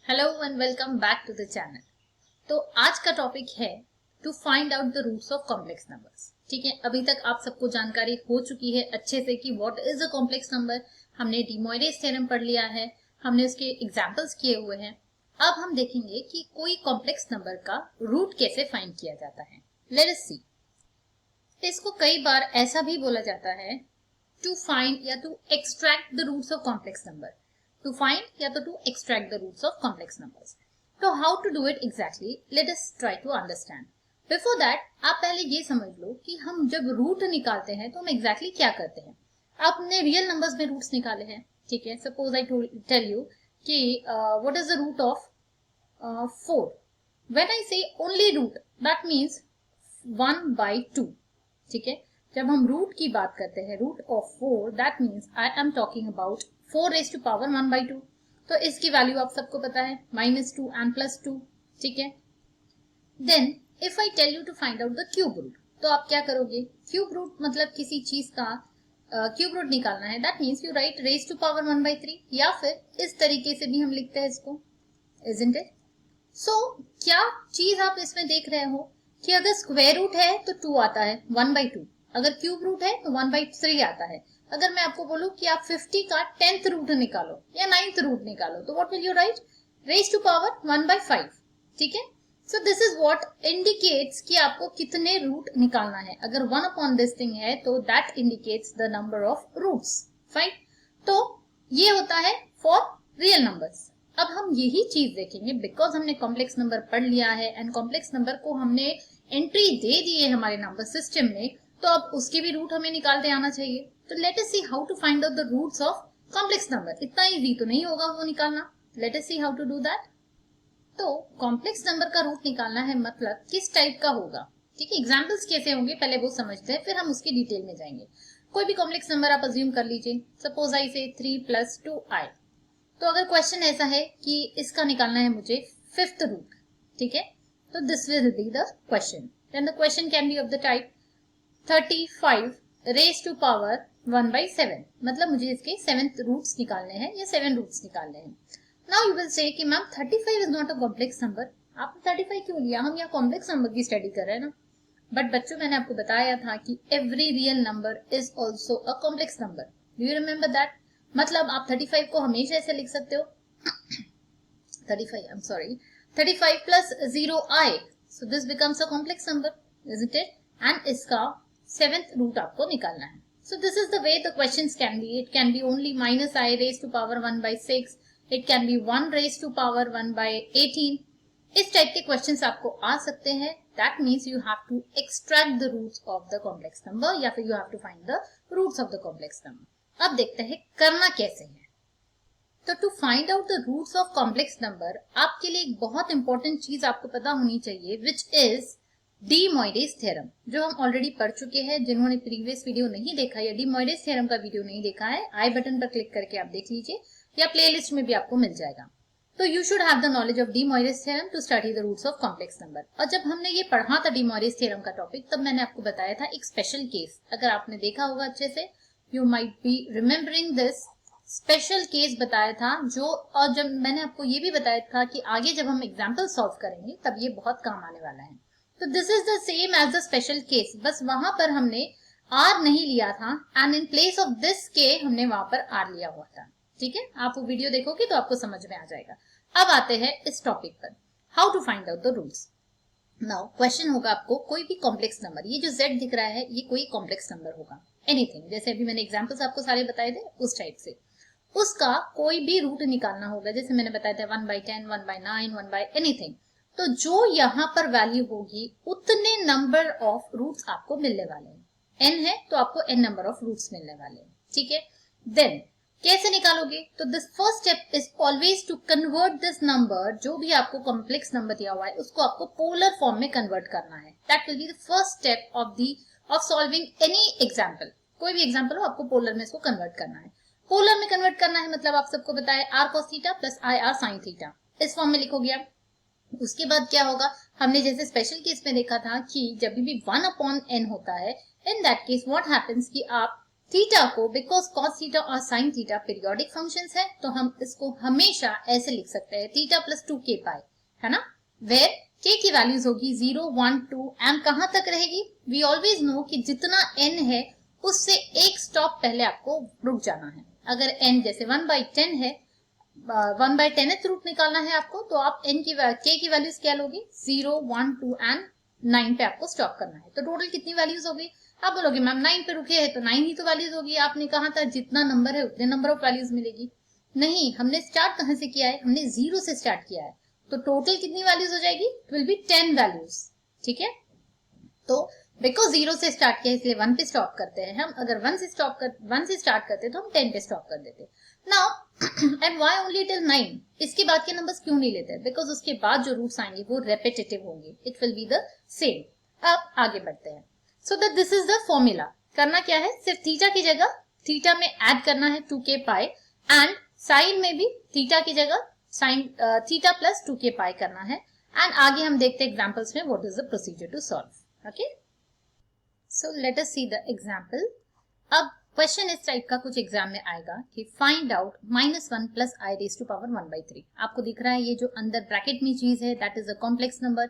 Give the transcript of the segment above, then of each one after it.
Hello and welcome back to the channel. तो आज का टॉपिक है to find out the roots of complex numbers. ठीक है, अभी तक आप सबको जानकारी हो चुकी है अच्छे से कि what is a complex number. हमने डी मोइरेस थ्योरम पढ़ लिया है, हमने उसके एग्जांपल्स किए हुए हैं। अब हम देखेंगे कि कोई कॉम्प्लेक्स नंबर का रूट कैसे फाइंड किया जाता है। Let us see. इसको कई बार ऐसा भी बोला जाता है टू फाइंड या to extract the roots of complex number. To find या to extract the roots of complex numbers. तो how to do it exactly, let us try to understand. Before that आप पहले ये समझ लो कि हम जब रूट निकालते हैं तो हम एग्जैक्टली क्या करते हैं। आपने रियल नंबर्स में रूट्स निकाले हैं, ठीक है। सपोज आई टेल यू कि what is the root of 4। When I say only root, that means 1/2। ठीक है, जब हम रूट की बात करते हैं, root of 4, that means I am talking about 4⁻1/2। तो इसकी वैल्यू आप सबको पता है -2 and +2। ठीक है, then if I tell you to find out the cube root, तो आप क्या करोगे? क्यूब रूट मतलब किसी चीज का क्यूब रूट निकालना है, that means you right raised to power 1/3, या फिर इस तरीके से भी हम लिखते हैं इसको, इजंट इट? सो क्या चीज आप इसमें देख रहे हो कि अगर स्क्वायर रूट है तो 2 आता है 1/2, अगर क्यूब रूट है तो 1/3 आता है। अगर मैं आपको बोलूं कि आप 50 का 10th रूट निकालो या 9th रूट निकालो, तो what will you right? raised to power 1/5। ठीक है, सो दिस इज व्हाट इंडिकेट्स कि आपको कितने रूट निकालना है। अगर 1 दिस थिंग है तो that indicates the number of roots. Fine, तो ये होता है फॉर रियल नंबर्स। अब हम यही चीज देखेंगे बिकॉज हमने कॉम्प्लेक्स नंबर पढ़ लिया है एंड कॉम्प्लेक्स नंबर को हमने एंट्री दे दी है हमारे नंबर सिस्टम में, तो अब उसके भी रूट हमें निकालते आना चाहिए। तो let us see how to find out the roots of complex number. इतना इजी तो नहीं होगा वो निकालना। Let us see how to do that. तो कॉम्प्लेक्स नंबर का रूट निकालना है मतलब किस टाइप का होगा। ठीक है, एग्जाम्पल्स कैसे होंगे पहले वो समझते हैं, फिर हम उसकी डिटेल में जाएंगे। कोई भी कॉम्प्लेक्स नंबर आप अज्यूम कर लीजिए। सपोज आई से 3 + 2i। तो अगर क्वेश्चन ऐसा है कि इसका निकालना है मुझे 5th रूट, ठीक है, तो this will be the question. Then the question can be of the type 35 raised to power 1/7, मतलब मुझे इसके 7th रूट्स निकालने हैं या 7 रूट्स निकालने हैं। नाउ यू विल से कि ma'am 35 is not a complex number. आपने 35 क्यों लिया? हम यहाँ कॉम्प्लेक्स नंबर की स्टडी कर रहे हैं ना। बट बच्चों, मैंने आपको बताया था कि every real number is also a complex number. Do you remember that? मतलब आप 35 को हमेशा ऐसे लिख सकते हो 35 plus 0i, so this becomes a complex number, isn't it? And इसका 7th root आपको निकालना है। So this is the way the questions can be. It can be only -i raised to power 1/6. It can be 1 raised to power 1/18. इस type के questions आपको आ सकते हैं। That means you have to extract the roots of the complex number या फिर you have to find the roots of the complex number. अब देखते हैं करना कैसे है। तो to find out the roots of complex number आपके लिए एक बहुत इंपॉर्टेंट चीज आपको पता होनी चाहिए, which is D Moivre's theorem, जो हम ऑलरेडी पढ़ चुके हैं। जिन्होंने प्रीवियस वीडियो नहीं देखा या डी मोइरेस थ्योरम का वीडियो नहीं देखा है, आई बटन पर क्लिक करके आप देख लीजिए या प्लेलिस्ट में भी आपको मिल जाएगा। तो you should have the knowledge of de Moivre's theorem to study the roots of complex number. और जब हमने ये पढ़ा था डी मोइरेस थ्योरम का टॉपिक, तब मैंने आपको बताया था एक स्पेशल केस। अगर आपने देखा होगा अच्छे से, you might be remembering this special case बताया था जो, और जब मैंने आपको ये भी बताया था कि आगे जब हम एग्जाम्पल सॉल्व करेंगे तब ये बहुत काम आने वाला है। तो this is the same as the special case, बस वहां पर हमने आर नहीं लिया था and in place of this के हमने वहां पर आर लिया हुआ था। ठीक है, आप वो वीडियो देखोगे तो आपको समझ में आ जाएगा। अब आते हैं इस टॉपिक पर, how to find out the roots. Now question होगा आपको, कोई भी कॉम्प्लेक्स नंबर, ये जो z दिख रहा है ये कोई कॉम्प्लेक्स नंबर होगा, एनीथिंग, जैसे अभी मैंने एग्जाम्पल्स आपको सारे बताए थे उस टाइप से, उसका कोई भी रूट निकालना होगा। जैसे मैंने बताया था 1/10, 1/9, 1/anything। तो जो यहाँ पर वैल्यू होगी उतने नंबर ऑफ रूट्स आपको मिलने वाले हैं। n है तो आपको n नंबर ऑफ रूट्स मिलने वाले हैं। ठीक है, देन कैसे निकालोगे? तो this first step is always to convert this number, जो भी आपको कॉम्प्लेक्स नंबर दिया हुआ है उसको आपको पोलर फॉर्म में कन्वर्ट करना है। That will be the first step of solving any example. कोई भी एग्जाम्पल हो आपको पोलर में इसको कन्वर्ट करना है। पोलर में कन्वर्ट करना है मतलब आप सबको बताया r cos theta plus i r sin theta, इस फॉर्म में लिखोगे आप। उसके बाद क्या होगा, हमने जैसे स्पेशल केस में देखा था कि जब भी 1/n होता है, in that case what happens कि आप थीटा को, बिकॉज कॉस थीटा और साइन थीटा पीरियोडिक फंक्शंस है, तो हम इसको हमेशा ऐसे लिख सकते हैं, थीटा प्लस 2k पाई, है ना, वेयर k की वैल्यूज होगी 0, 1, 2 एंड कहां तक रहेगी, वी ऑलवेज नो कि जितना n है उससे एक स्टॉप पहले आपको रुक जाना है। अगर n जैसे 1/10 है, 1/10th रूट निकालना है आपको, तो आप n की k की वैल्यूज क्या लोगे, 0, 1, 2 एंड 9 पे आपको स्टॉप करना है। तो टोटल कितनी वैल्यूज हो गई, आप बोलोगे मैम 9 पे रुके हैं तो 9 ही तो वैल्यूज होगी, आपने कहा था जितना नंबर है उतने नंबर ऑफ वैल्यूज मिलेगी। नहीं, हमने स्टार्ट कहां से किया है, हमने 0 से स्टार्ट किया है, तो टोटल कितनी वैल्यूज हो जाएगी, इट विल बी 10 वैल्यूज। ठीक है, तो बिकॉज 0 से स्टार्ट किया इसलिए 1 पे स्टॉप करते हैं हम, अगर 1 से स्टार्ट करते तो हम 10 पे स्टॉप कर देते। Now and why only till 9, इसके बाद के नंबर्स क्यों नहीं लेते, बिकॉज उसके बाद जो रूट्स आएंगे वो रेपिटेटिव होंगे, it will be the same. अब आगे बढ़ते हैं। So that this is the formula. करना क्या है, सिर्फ थीटा की जगह थीटा में ऐड करना है 2k पाई, एंड साइन में भी थीटा की जगह साइन थीटा प्लस 2k पाई करना है। एंड आगे हम देखते हैं एग्जांपल्स में what is the procedure to solve. Okay, so let us see the example. अब क्वेश्चन इस टाइप का कुछ एग्जाम में आएगा कि find out -1 plus i raise to power 1/3। आपको दिख रहा है ये जो अंदर ब्रैकेट में चीज है that is a complex number,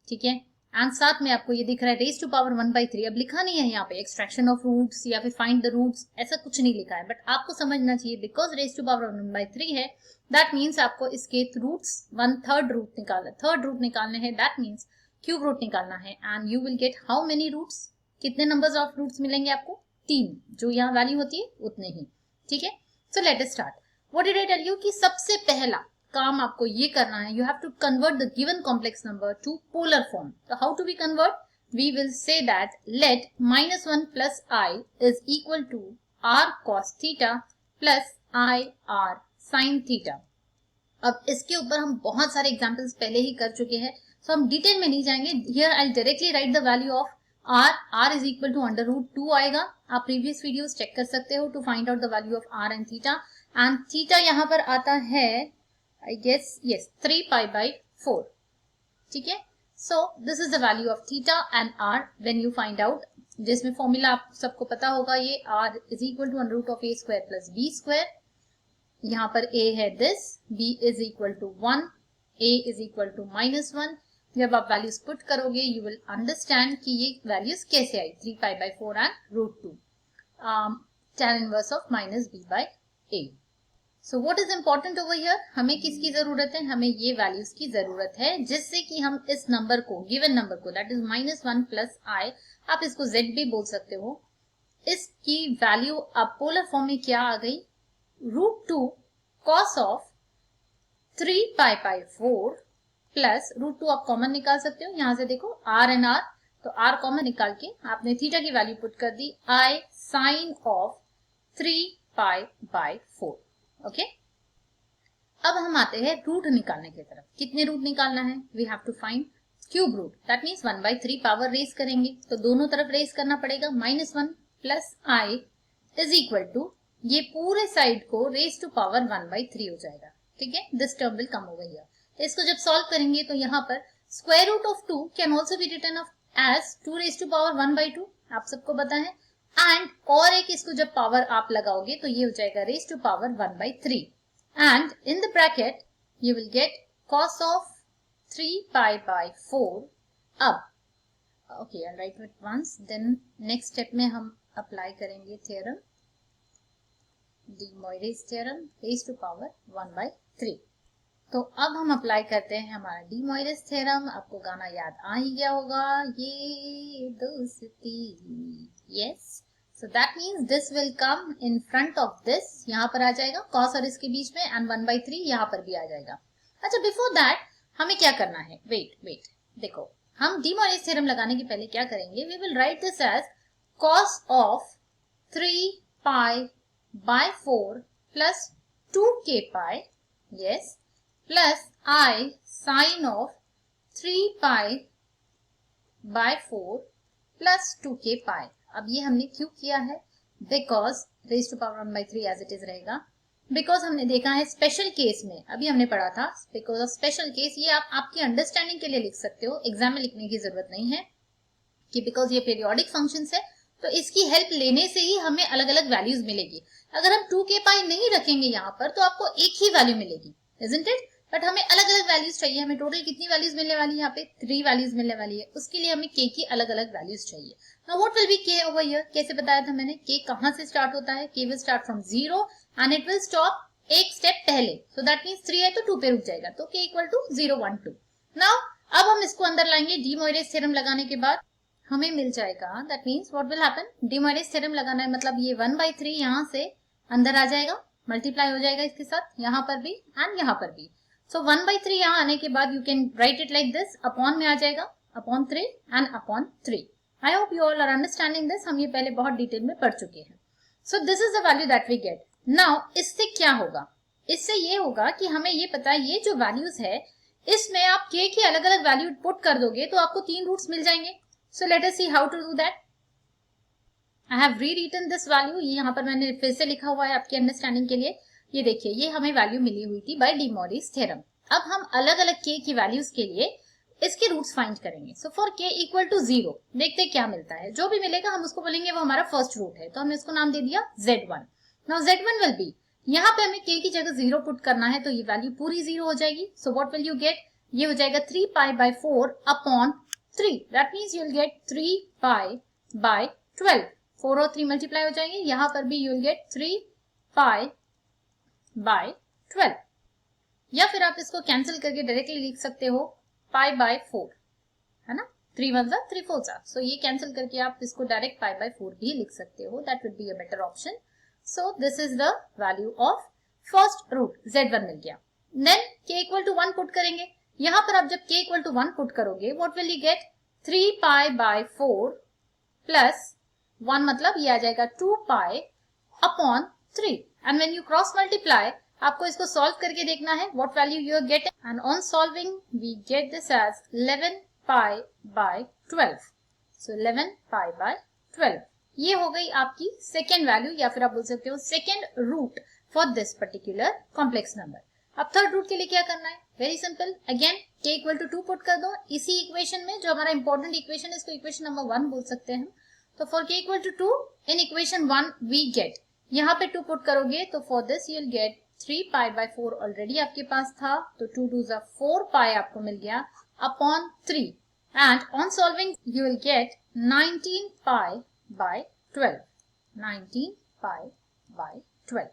ठीक है, एंड साथ में आपको ये दिख रहा है रेज टू पावर 1/3। अब लिखा नहीं है यहाँ पे एक्सट्रैक्शन ऑफ रूट्स या फिर फाइंड द रूट्स, ऐसा कुछ नहीं लिखा है, बट आपको समझना चाहिए बिकॉज रेज टू पावर 1/3 है, दैट मीन्स आपको इसके रूट्स 1/3 रूट निकालना, थर्ड रूट निकालने हैं, दैट मीन्स क्यूब रूट निकालना है, and you will get how many roots, कितने नंबर्स ऑफ रूट्स मिलेंगे आपको, 3, जो यहाँ वैल्यू होती है उतने ही। ठीक है, so let us start. What did I tell you कि सबसे पहला काम आपको ये करना है, you have to convert the given complex number to polar form. तो how to be convert, we will say that let -1 plus i is equal to r cos theta plus i r sin theta. अब इसके ऊपर हम बहुत सारे examples पहले ही कर चुके हैं, सो हम डिटेल में नहीं जाएंगे। Here I directly write the value of r is equal to √2 आएगा। आप प्रीवियस वीडियोस चेक कर सकते हो to find out the value of r and theta यहाँ पर आता है I guess yes 3π/4। ठीक है, so this is the value of theta and r when you find out, जिसमें फॉर्मूला आप सबको पता होगा, ये r is equal to √a² plus b²। यहाँ पर a है this, b is equal to 1, a is equal to -1। जब आप वैल्यूज पुट करोगे यू विल अंडरस्टैंड कि ये वैल्यूज कैसे आई, 3π/4 and √2 tan inverse of -b/a। So what is important over here, हमें किसकी जरूरत है, हमें ये वैल्यूज की जरूरत है, जिससे कि हम इस नंबर को, गिवन नंबर को, दैट इज -1 प्लस i, आप इसको z भी बोल सकते हो, इसकी वैल्यू अब पोलर फॉर्म में क्या आ गई, √2 cos ऑफ 3π/4 प्लस √2 आप कॉमन निकाल सकते हो, यहां से देखो r एंड r, तो r कॉमन निकाल के आपने थीटा की वैल्यू पुट कर दी, i sin ऑफ 3π/4। ओके, अब हम आते हैं रूट निकालने की तरफ। कितने रूट निकालना है, we have to find cube root, that means 1/3 power raise करेंगे, तो दोनों तरफ रेज करना पड़ेगा। -1 plus i is equal to, ये पूरे साइड को रेज टू पावर 1/3 हो जाएगा। ठीक है, this term will come over here. इसको जब सॉल्व करेंगे तो यहाँ पर square root of 2 can also be written of as 2 raise to power 1/2, आप सबको पता है, एंड और एक इसको जब पावर आप लगाओगे तो ये हो जाएगा raise to power 1/3, and in the bracket you will get cos of 3π/4। अब okay, I write it once, then next step में हम अप्लाई करेंगे theorem, de Moivre's theorem, raise to power 1/3। तो अब हम अप्लाई करते हैं हमारा डी मोइरेस थ्योरम। आपको गाना याद आ ही गया होगा, ये दोस्ती, yes, so that means this will come in front of this, यहाँ पर आ जाएगा cos और इसके बीच में, and 1/3 यहाँ पर भी आ जाएगा। अच्छा, before that हमें क्या करना है, wait, देखो, हम डी मोइरेस थ्योरम लगाने के पहले क्या करेंगे, we will write this as cos of 3π/4 plus 2k pi, yes, plus i sin of 3π/4 plus 2k pi। अब ये हमने क्यों किया है, because raise to power 1/3 as it is रहेगा, बिकॉज हमने देखा है स्पेशल केस में, अभी हमने पढ़ा था, बिकॉज ऑफ स्पेशल केस, ये आप आपकी अंडरस्टैंडिंग के लिए लिख सकते हो, एग्जाम में लिखने की जरूरत नहीं है कि बिकॉज ये पीरियोडिक फंक्शंस है तो इसकी हेल्प लेने से ही हमें अलग अलग वैल्यूज मिलेगी। अगर हम 2k पाई नहीं रखेंगे यहाँ पर तो आपको एक ही वैल्यू मिलेगी, isn't it? बट हमें अलग अलग वैल्यूज चाहिए। हमें टोटल कितनी वैल्यूज मिलने वाली है? यहाँ पे 3 वैल्यूज मिलने वाली है। उसके लिए हमें k की अलग अलग वैल्यूज चाहिए। Now what will be k over here? कैसे बताया था मैंने? k कहाँ से स्टार्ट होता है? k will start from 0 and it will stop एक स्टेप पहले। सो दैट मीन्स 3 है तो 2 पे रुक जाएगा, तो k इक्वल टू 0 1 2। नाउ अब हम इसको अंदर लाएंगे। डी मोइरेस थ्योरम लगाने के बाद हमें मिल जाएगा, that means what will happen, de Moivre's theorem लगाना है मतलब ये 1/3 यहाँ से अंदर आ जाएगा, मल्टीप्लाई हो जाएगा इसके साथ, यहाँ पर भी एंड यहाँ पर भी। सो 1/3 यहाँ आने के बाद you can write it like this, upon में आ जाएगा, upon 3 and upon 3। I hope you all are understanding this. हम ये पहले बहुत डिटेल में पढ़ चुके हैं। So this is the value that we get. Now इससे क्या होगा? इससे ये होगा कि हमें ये पता है ये जो वैल्यूज है इसमें आप k की अलग अलग वैल्यू पुट कर दोगे तो आपको 3 रूट्स मिल जाएंगे। So let us see how to do that. I have rewritten this value, ये यहाँ पर मैंने फिर से लिखा हुआ है आपकी अंडरस्टैंडिंग के लिए। ये देखिए ये हमें वैल्यू मिली हुई थी बाय डी मोइरेस थ्योरम। अब हम अलग अलग k की वैल्यूज के लिए इसके रूट्स फाइंड करेंगे। So for k equal to 0 देखते क्या मिलता है। जो भी मिलेगा हम उसको बोलेंगे वो हमारा फर्स्ट रूट है, तो हमने इसको नाम दे दिया z1। Now z1 will be, यहाँ पे हमें k की जगह 0 पुट करना है तो ये वैल्यू पूरी 0 हो जाएगी। So what will you gate? ये हो जाएगा 3 pi by 4 upon 3। That means you will get 3 pi by 12। 4 और 3 मल्टीप्लाई हो जाएंगे, यहाँ पर भी you will get 3 pi by 12। या फिर आप इसको कैंसिल करके डायरेक्टली लिख सकते हो पाई बाय 4, है ना? 3 1 3 4। सो ये कैंसिल करके आप इसको डायरेक्ट पाई बाय 4 भी लिख सकते हो। That would be a better option. So this is the value of first root, z1 मिल गया। Then k equal to 1 put करेंगे। यहाँ पर आप जब k इक्वल टू 1 पुट करोगे what will you get? 3 pi by 4 plus 1 मतलब ये आ जाएगा 2 pi upon 3। And when you cross multiply आपको इसको सॉल्व करके देखना है what value you get, and on solving we get this as 11 pi by 12। So 11 pi by 12 ये हो गई आपकी सेकेंड वैल्यू, या फिर आप बोल सकते हो second root for this particular complex number. अब थर्ड रूट के लिए क्या करना है? Very simple, again k equal to 2 put कर दो इसी इक्वेशन में, जो हमारा इंपॉर्टेंट इक्वेशन है इसको इक्वेशन नंबर 1 बोल सकते हैं। तो for k equal to 2 in equation 1 we get, यहाँ पे 2 पुट करोगे तो for this you will get 3 pi by 4 already आपके पास था, तो 2 2 4 पाई आपको मिल गया upon 3। And on solving you will get 19 pi by 12, 19 pi by 12।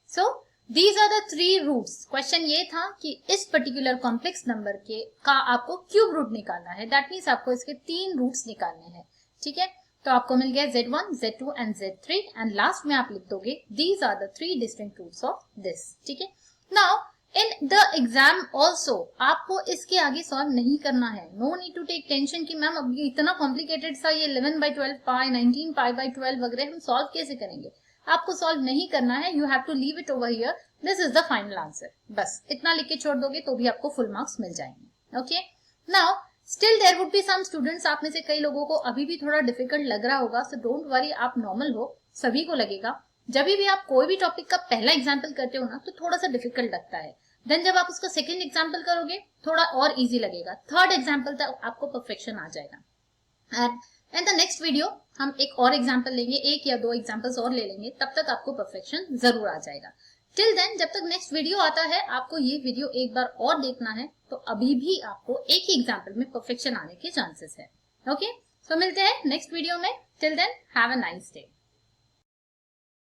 So these are the 3 roots. Question ये था कि इस पर्टिकुलर कॉम्प्लेक्स नंबर के का आपको क्यूब रूट निकालना है। दैट मीन्स आपको इसके 3 रूट्स निकालने हैं, ठीक है? तो आपको मिल गया z1, z2 and z3 and last में आप लिख दोगे these are the 3 distinct roots of this, ठीक है? Now in the exam also आपको इसके आगे सॉल्व नहीं करना है। No need to take tension कि मैम अब ये इतना कॉम्प्लिकेटेड सा ये 11 बाय 12 पाई 19 पाई बाय 12 वगैरह हम सॉल्व कैसे करेंगे। आपको सॉल्व नहीं करना है, you have to leave it over here, this is the final answer. बस इतना लिख के छोड़ दोगे तो भी आपको फुल मार्क्स मिल जाएंगे। Okay, now still there would be some students, आप में से कई लोगों को अभी भी थोड़ा डिफिकल्ट लग रहा होगा। सो डोंट वरी, आप नॉर्मल हो, सभी को लगेगा। जब भी आप कोई भी टॉपिक का पहला एग्जाम्पल करते हो ना तो थोड़ा सा डिफिकल्ट लगता है। देन जब आप उसका सेकेंड एग्जाम्पल करोगे थोड़ा और इजी लगेगा। थर्ड एग्जाम्पल तक आपको परफेक्शन आ जाएगा। And in the next video हम एक और एग्जाम्पल लेंगे, 1 या 2 एग्जाम्पल्स और ले लेंगे, तब तक आपको परफेक्शन जरूर आ जाएगा। टिल देन जब तक नेक्स्ट वीडियो आता है आपको ये वीडियो एक बार और देखना है, तो अभी भी आपको एक ही एग्जाम्पल में परफेक्शन आने के चांसेस है। ओके, सो मिलते हैं नेक्स्ट वीडियो में। Till then have a nice day.